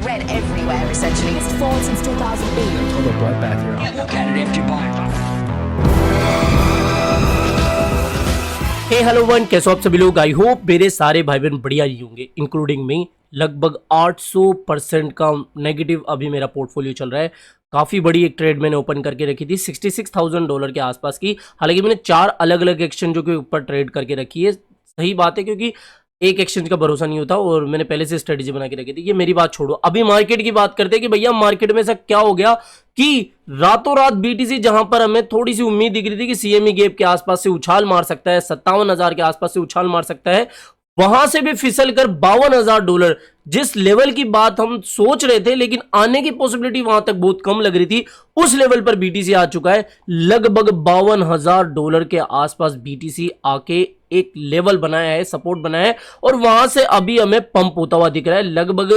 red everywhere, essentially. It's fallen since 2008. Pull the bloodbath here. Yeah, look at it after you buy it. Hey hello one, कैसे हो आप सभी लोग। I hope मेरे सारे भाई बहन बढ़िया ही होंगे, इंक्लूडिंग मी। लगभग 800% का नेगेटिव अभी मेरा पोर्टफोलियो चल रहा है। काफ़ी बड़ी एक ट्रेड मैंने ओपन करके रखी थी $66,000 के आसपास की। हालांकि मैंने 4 अलग अलग एक्सचेंजों के ऊपर ट्रेड करके रखी है। सही बात है, क्योंकि एक एक्सचेंज का भरोसा नहीं होता और मैंने पहले से स्ट्रेटेजी बना के रखी थी। ये मेरी बात छोड़ो, अभी मार्केट की बात करते हैं कि भैया मार्केट में ऐसा क्या हो गया कि रातों रात बीटीसी, जहां पर हमें थोड़ी सी उम्मीद दिख रही थी कि सीएमई गैप के आसपास से उछाल मार सकता है, 57,000 के आसपास से उछाल मार सकता है, वहां से भी फिसल कर $52,000, जिस लेवल की बात हम सोच रहे थे लेकिन आने की पॉसिबिलिटी वहां तक बहुत कम लग रही थी, उस लेवल पर बीटीसी आ चुका है। लगभग $52,000 के आसपास बीटीसी आके एक लेवल बनाया है, सपोर्ट बनाया है, और वहां से अभी हमें पंप होता हुआ दिख रहा है लगभग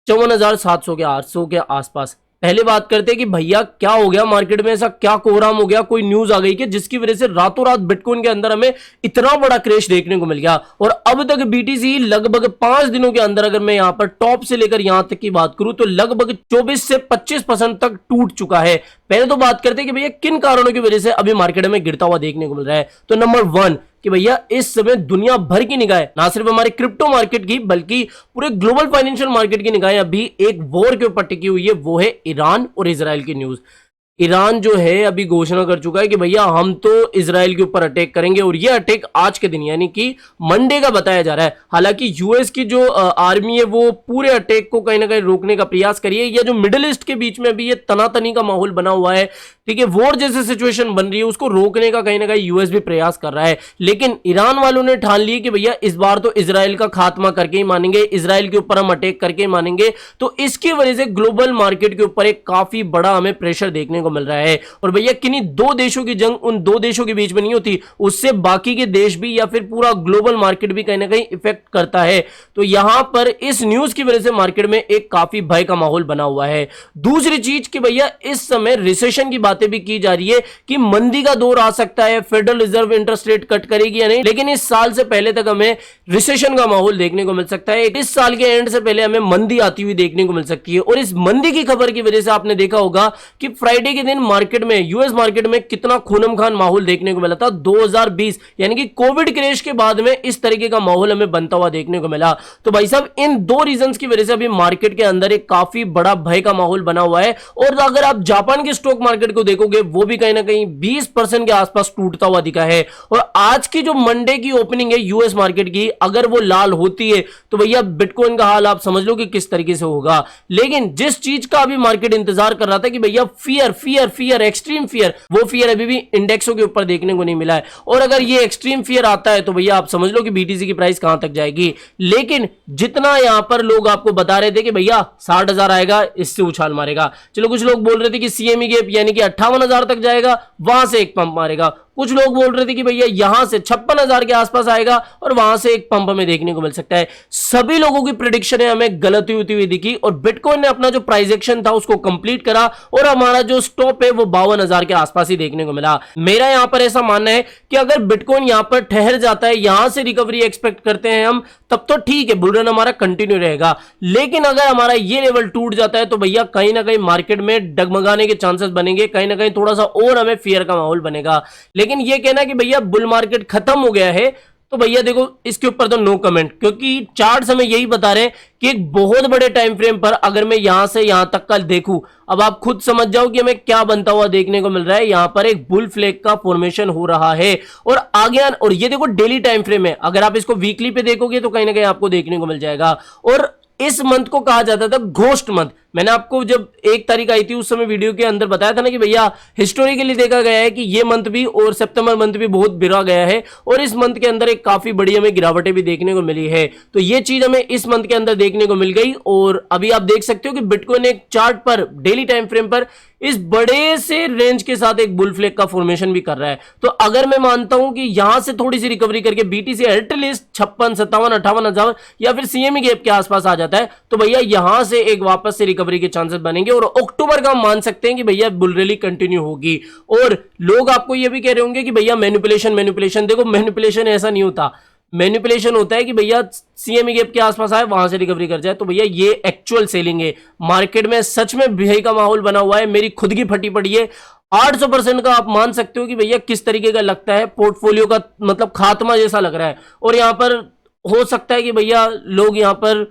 54,700 के 800 के आसपास। पहले बात करते हैं कि भैया क्या हो गया मार्केट में, ऐसा क्या कोहराम हो गया, कोई न्यूज आ गई कि जिसकी वजह से रातों रात बिटकॉइन के अंदर हमें इतना बड़ा क्रैश देखने को मिल गया। और अब तक बीटीसी लगभग 5 दिनों के अंदर, अगर मैं यहां पर टॉप से लेकर यहां तक की बात करूं, तो लगभग 24 से 25% तक टूट चुका है। पहले तो बात करते हैं कि भैया किन कारणों की वजह से अभी मार्केट में गिरता हुआ देखने को मिल रहा है। तो नंबर 1 कि भैया इस समय दुनिया भर की निगाहें, ना सिर्फ हमारे क्रिप्टो मार्केट की बल्कि पूरे ग्लोबल फाइनेंशियल मार्केट की निगाहें अभी एक वॉर के ऊपर टिकी हुई है, वो है ईरान और इजराइल की न्यूज। ईरान जो है अभी घोषणा कर चुका है कि भैया हम तो इजराइल के ऊपर अटैक करेंगे, और ये अटैक आज के दिन यानी कि मंडे का बताया जा रहा है। हालांकि यूएस की जो आर्मी है वो पूरे अटैक को कहीं ना कहीं रोकने का प्रयास करी है। या जो मिडिल ईस्ट के बीच में अभी ये तनातनी का माहौल बना हुआ है, ठीक है, वॉर जैसे सिचुएशन बन रही है, उसको रोकने का कहीं ना कहीं यूएस भी प्रयास कर रहा है। लेकिन ईरान वालों ने ठान ली कि भैया इस बार तो इजराइल का खात्मा करके ही मानेंगे, इजराइल के ऊपर हम अटैक करके ही मानेंगे। तो इसकी वजह से ग्लोबल मार्केट के ऊपर एक काफी बड़ा हमें प्रेशर देखने को मिल रहा है। और भैया किन्हीं 2 देशों की जंग उन 2 देशों के बीच में नहीं होती, उससे बाकी के देश भी या फिर पूरा ग्लोबल मार्केट भी कहीं ना कहीं इफेक्ट करता है। तो यहां पर इस न्यूज की वजह से मार्केट में एक काफी भय का माहौल बना हुआ है। दूसरी चीज कि भैया इस समय रिसेशन की बातें भी की जा रही है कि मंदी का दौर आ सकता है, federal reserve interest rate cut करेगी या नहीं। लेकिन इस साल से पहले तक हमें रिसेशन का माहौल देखने को मिल सकता है। इस साल के एंड से पहले हमें मंदी आती हुई देखने को मिल सकती है। और इस मंदी की खबर की वजह से आपने देखा होगा कि फ्राइडे के दिन मार्केट में, यूएस मार्केट में कितना खूनम खान माहौल देखने को मिला था। 2020 यानी कि कोविड क्रैश के बाद में इस तरीके का माहौल हमें बनता हुआ देखने को मिला। तो भाई साहब इन 2 रीजंस की वजह से अभी मार्केट के अंदर एक काफी बड़ा भय का माहौल बना हुआ है। और अगर आप जापान के स्टॉक मार्केट को देखोगे, वो भी कहीं ना कहीं 20% के आसपास टूटता हुआ दिखा है। और आज की जो मंडे की ओपनिंग है यूएस मार्केट की, अगर वो लाल होती है तो भैया बिटकॉइन का हाल आप समझ लो कि किस तरीके से होगा। लेकिन जिस चीज का अभी मार्केट इंतजार कर रहा था कि भैया fear fear fear extreme fear, वो फियर अभी भी इंडेक्सों के ऊपर देखने को नहीं मिला है। और अगर ये एक्सट्रीम फियर आता है तो भैया आप समझ लो कि बीटीसी की प्राइस कहां तक जाएगी। लेकिन जितना यहां पर लोग आपको बता रहे थे कि भैया 60,000 आएगा, इससे उछाल मारेगा, चलो कुछ लोग बोल रहे थे कि सीएमई गैप यानी कि 58,000 तक जाएगा, वहां से एक पंप मारेगा। कुछ लोग बोल रहे थे कि भैया यहां से 56,000 के आसपास आएगा और वहां से एक पंप हमें देखने को मिल सकता है। सभी लोगों की प्रेडिक्शन हमें गलत होती हुई दिखी और बिटकॉइन ने अपना जो प्राइस एक्शन था उसको कंप्लीट करा और हमारा जो स्टॉप है वो 52,000 के आसपास ही देखने को मिला। मेरा यहां पर ऐसा मानना है कि अगर बिटकॉइन यहां पर ठहर जाता है, यहां से रिकवरी एक्सपेक्ट करते हैं हम, तब तो ठीक है, बुल रन हमारा कंटिन्यू रहेगा। लेकिन अगर हमारा ये लेवल टूट जाता है तो भैया कहीं ना कहीं मार्केट में डगमगाने के चांसेस बनेंगे, कहीं ना कहीं थोड़ा सा और हमें फियर का माहौल बनेगा। लेकिन ये कहना कि भैया बुल मार्केट खत्म हो गया है, तो भैया देखो इसके ऊपर तो नो कमेंट, क्योंकि चार्ट्स हमें यही बता रहे हैं कि एक बहुत बड़े टाइम फ्रेम पर अगर मैं यहां से यहां तक का देखूं, अब आप खुद समझ जाओ कि हमें क्या बनता हुआ देखने को मिल रहा है। यहां पर एक बुल फ्लैग का फॉर्मेशन हो रहा है और आगे और ये देखो डेली टाइम फ्रेम है, अगर आप इसको वीकली पे देखोगे तो कहीं ना कहीं आपको देखने को मिल जाएगा। और इस मंथ को कहा जाता था घोस्ट मंथ। मैंने आपको जब 1 तारीख आई थी उस समय वीडियो के अंदर बताया था ना कि भैया हिस्टोरिकली देखा गया है कि ये मंथ भी और सितंबर मंथ भी बहुत बिरा गया है और इस मंथ के अंदर एक काफी बड़ी हमें गिरावटें भी देखने को मिली है। तो ये चीज हमें इस मंथ के अंदर देखने को मिल गई। और अभी आप देख सकते हो कि बिटकॉइन एक चार्ट पर डेली टाइम फ्रेम पर इस बड़े से रेंज के साथ एक बुल फ्लैग का फॉर्मेशन भी कर रहा है। तो अगर मैं मानता हूं कि यहां से थोड़ी सी रिकवरी करके बीटीसी एटलीस्ट 56, 57, 58,000 या फिर सीएमई गैप के आसपास आ जाता है तो भैया यहां से एक वापस से रिकवरी के चांसेस बनेंगे और अक्टूबर का हम मान सकते हैं कि भैया बुल रैली कंटिन्यू होगी। और लोग आपको यह भी कह रहे होंगे कि भैया मैनिपुलेशन मैनिपुलेशन, देखो मैनिपुलेशन ऐसा नहीं होता। मैनिपुलेशन होता है कि भैया सीएमई गैप के आसपास आए वहां से रिकवरी कर जाए, तो भैया ये एक्चुअल सेलिंग है। मार्केट में सच में भिड़ाई का माहौल बना हुआ है, मेरी खुद की फटी पड़ी है। 800% का आप मान सकते हो कि भैया किस तरीके का लगता है, पोर्टफोलियो का मतलब खात्मा जैसा लग रहा है। और यहां पर हो सकता है कि भैया लोग यहां पर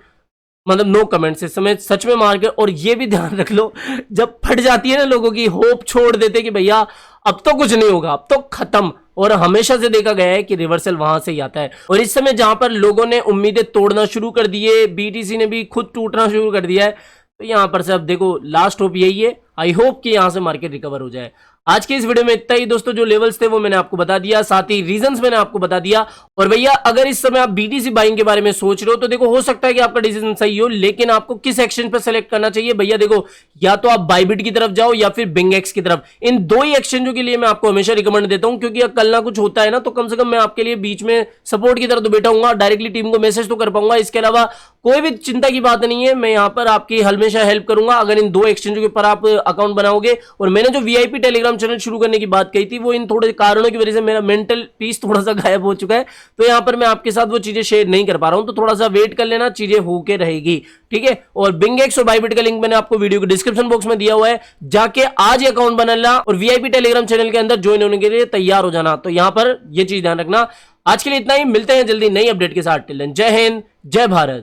मतलब नो कमेंट्स इस समय सच में मार्केट। और ये भी ध्यान रख लो, जब फट जाती है ना लोगों की, होप छोड़ देते कि भैया अब तो कुछ नहीं होगा, अब तो खत्म। और हमेशा से देखा गया है कि रिवर्सल वहां से ही आता है। और इस समय जहां पर लोगों ने उम्मीदें तोड़ना शुरू कर दी है, बीटीसी ने भी खुद टूटना शुरू कर दिया है, तो यहां पर से अब देखो लास्ट होप यही है। आई होप कि यहां से मार्केट रिकवर हो जाए। आज के इस वीडियो में इतना ही दोस्तों, जो लेवल्स थे वो मैंने आपको बता दिया, साथ ही रीजंस मैंने आपको बता दिया। और भैया अगर इस समय आप बीटीसी बाइंग के बारे में सोच रहे हो तो देखो, हो सकता है कि आपका डिसीजन सही हो, लेकिन आपको किस एक्सचेंज पर सेलेक्ट करना चाहिए भैया। देखो, या तो आप बाइबिट की तरफ जाओ या फिर बिंगेक्स की तरफ। इन दो ही एक्सचेंजों के लिए मैं आपको हमेशा रिकमेंड देता हूं, क्योंकि कल ना कुछ होता है ना तो कम से कम मैं आपके लिए बीच में सपोर्ट की तरह तो बैठा हूंगा, डायरेक्टली टीम को मैसेज तो कर पाऊंगा। इसके अलावा कोई भी चिंता की बात नहीं है, मैं यहां पर आपकी हमेशा हेल्प करूंगा अगर इन दो एक्सचेंजों के ऊपर आप अकाउंट बनाओगे। और मैंने जो वीआईपी टेलीग्राम चैनल शुरू करने की बात कही थी, वो इन थोड़े कारणों की वजह से मेरा मेंटल पीस थोड़ा सा गायब हो चुका है, तो यहां पर मैं आपके साथ वो चीजें शेयर नहीं कर पा रहा हूं, तो थोड़ा सा वेट कर लेना, चीजें होके रहेगी, ठीक है। और बिंगेक्स और बाइबिट का लिंक मैंने आपको वीडियो के डिस्क्रिप्शन बॉक्स में दिया हुआ है, जाके आज ही अकाउंट बना लेना और वीआईपी टेलीग्राम चैनल के अंदर ज्वाइन होने के लिए तैयार हो जाना। तो यहां पर यह चीज ध्यान रखना। आज के लिए इतना ही, मिलते हैं जल्दी नई अपडेट के साथ। टिल देन जय हिंद, जय भारत।